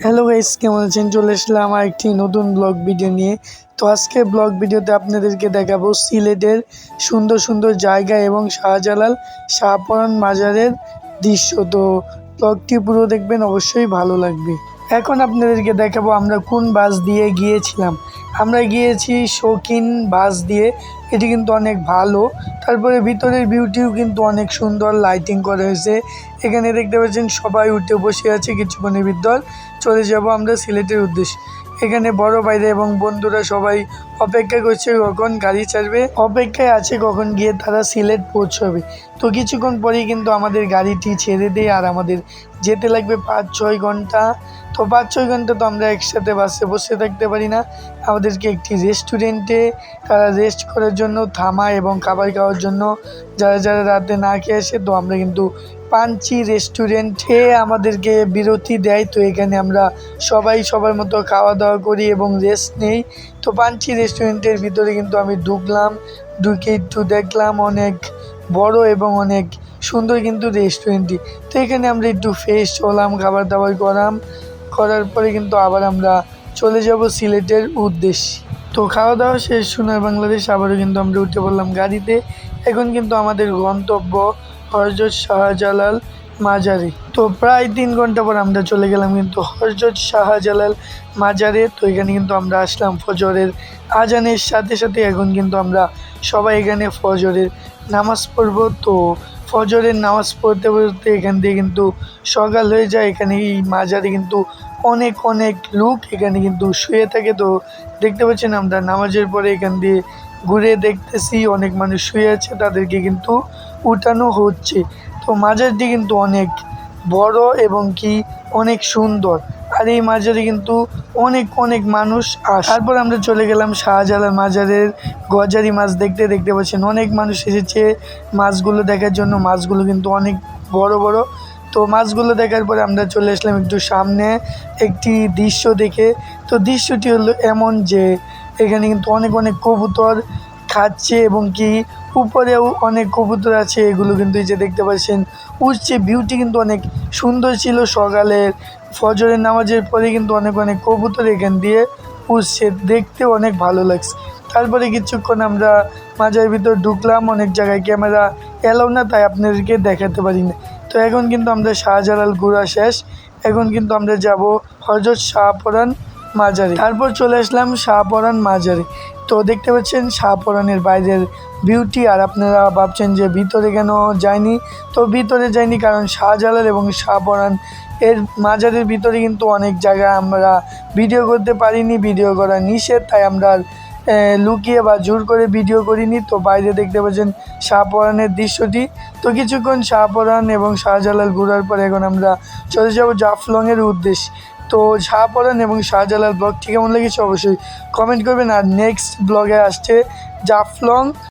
Hello guys, কেমন আছেন? চলে আসলাম আমার একটি নতুন ব্লগ ভিডিও নিয়ে। তো আজকে ব্লগ ভিডিওতে আপনাদেরকে দেখাবো সিলেটের সুন্দর সুন্দর জায়গা এবং শাহজালাল শাহপরান মাজারের দৃশ্য। তো ব্লগটি পুরো দেখবেন, অবশ্যই ভালো লাগবে। এখন আপনাদেরকে দেখাবো আমরা কোন বাস দিয়ে গিয়েছিলাম। আমরা গিয়েছি শৌখিন বাস দিয়ে। এটি কিন্তু অনেক ভালো। তারপরে ভিতরের ভিউটিও কিন্তু অনেক সুন্দর, লাইটিং করা হয়েছে। এখানে দেখতে পাচ্ছেন সবাই উঠে বসে আছে। কিছুক্ষণের ভিতর চলে যাব আমরা সিলেটের উদ্দেশ্যে। এখানে বড় ভাইরা এবং বন্ধুরা সবাই অপেক্ষা করছে কখন গাড়ি ছাড়বে, অপেক্ষায় আছে কখন গিয়ে তারা সিলেট পৌঁছবে। তো কিছুক্ষণ পরেই কিন্তু আমাদের গাড়িটি ছেড়ে দেয়, আর আমাদের যেতে লাগবে 5-6 ঘন্টা। তো 5-6 ঘন্টা তো আমরা একসাথে বাসে বসে থাকতে পারি না। আমাদেরকে একটি রেস্টুরেন্টে তারা রেস্ট করার জন্য থামায় এবং খাবার খাওয়ার জন্য যারা যারা রাতে না খেয়ে আসে, তো আমরা কিন্তু পাঞ্চি রেস্টুরেন্টে আমাদেরকে বিরতি দেয়। তো এখানে আমরা সবাই সবার মতো খাওয়া দাওয়া করি এবং রেস্ট নেই। তো পাঞ্চি রেস্টুরেন্টের ভিতরে কিন্তু আমি ঢুকলাম, ঢুকে একটু দেখলাম অনেক বড় এবং অনেক সুন্দর কিন্তু রেস্টুরেন্টটি। তো এখানে আমরা একটু ফ্রেশ হলাম, খাবার দাবার করার পরে কিন্তু আবার আমরা চলে যাব সিলেটের উদ্দেশ্যে। তো খাওয়া দাওয়া শেষ, সোনার বাংলাদেশ আবারও কিন্তু আমরা উঠে পড়লাম গাড়িতে। এখন কিন্তু আমাদের গন্তব্য হযরত শাহজালাল মাজারে। তো প্রায় 3 ঘন্টা পর আমরা চলে গেলাম কিন্তু হযরত শাহজালাল মাজারে। তো এখানে কিন্তু আমরা আসলাম ফজরের আজানের সাথে সাথে। এখন কিন্তু আমরা সবাই এখানে ফজরের নামাজ পড়ব। তো ফজরের নামাজ পড়তে পড়তে এখান দিয়ে কিন্তু সকাল হয়ে যায়। এখানে এই মাজারে কিন্তু অনেক অনেক লোক এখানে কিন্তু শুয়ে থাকে। তো দেখতে পাচ্ছেন আমরা নামাজের পরে এখান দিয়ে ঘুরে দেখতেছি অনেক মানুষ শুয়ে আছে, তাদেরকে কিন্তু উঠানো হচ্ছে। তো মাজারটি কিন্তু অনেক বড় এবং কি অনেক সুন্দর, আর এই মাজারে কিন্তু অনেক অনেক মানুষ আসে। তারপর আমরা চলে গেলাম শাহজালাল মাজারের গজারি মাছ দেখতে। দেখতে পাচ্ছেন অনেক মানুষ এসেছে মাছগুলো দেখার জন্য। মাছগুলো কিন্তু অনেক বড় বড়। তো মাছগুলো দেখার পরে আমরা চলে আসলাম একটু সামনে একটি দৃশ্য দেখে। তো দৃশ্যটি হলো এমন যে এখানে কিন্তু অনেক অনেক কবুতর খাচ্ছে এবং কি উপরেও অনেক কবুতর আছে। এগুলো কিন্তু এই যে দেখতে পাচ্ছেন উঠছে। ভিউটি কিন্তু অনেক সুন্দর ছিল। সকালের ফজরের নামাজের পরে কিন্তু অনেক অনেক কবুতর এখান দিয়ে উঠছে, দেখতে অনেক ভালো লাগছে। তারপরে কিছুক্ষণ আমরা মাজারের ভিতর ঢুকলাম। অনেক জায়গায় ক্যামেরা এলাও না, তাই আপনাদেরকে দেখাতে পারি না। তো এখন কিন্তু আমরা শাহজালাল ঘোরা শেষ। এখন কিন্তু আমরা যাব হযরত শাহপরান মাজারে। তারপর চলে আসলাম শাহপরান মাজারে। তো দেখতে পাচ্ছেন শাহপরানের বাইরের বিউটি। আর আপনারা ভাবছেন যে ভিতরে কেন যায়নি, তো ভিতরে যায়নি কারণ শাহজালাল এবং শাহপরান এর মাজারের ভিতরে কিন্তু অনেক জায়গা আমরা ভিডিও করতে পারিনি, ভিডিও করা নিষেধ, তাই আমরা লুকিয়ে বা জোর করে ভিডিও করিনি। তো বাইরে দেখতে পাচ্ছেন শাহপরানের দৃশ্যটি। তো কিছুক্ষণ শাহপরান এবং শাহজালাল ঘোরার পরে এখন আমরা চলে যাব জাফলংয়ের উদ্দেশ্যে। তো শাহপরান এবং শাহজালাল ব্লগটি কেমন লেগেছে অবশ্যই কমেন্ট করবেন। আর নেক্সট ব্লগে আসছে জাফলং।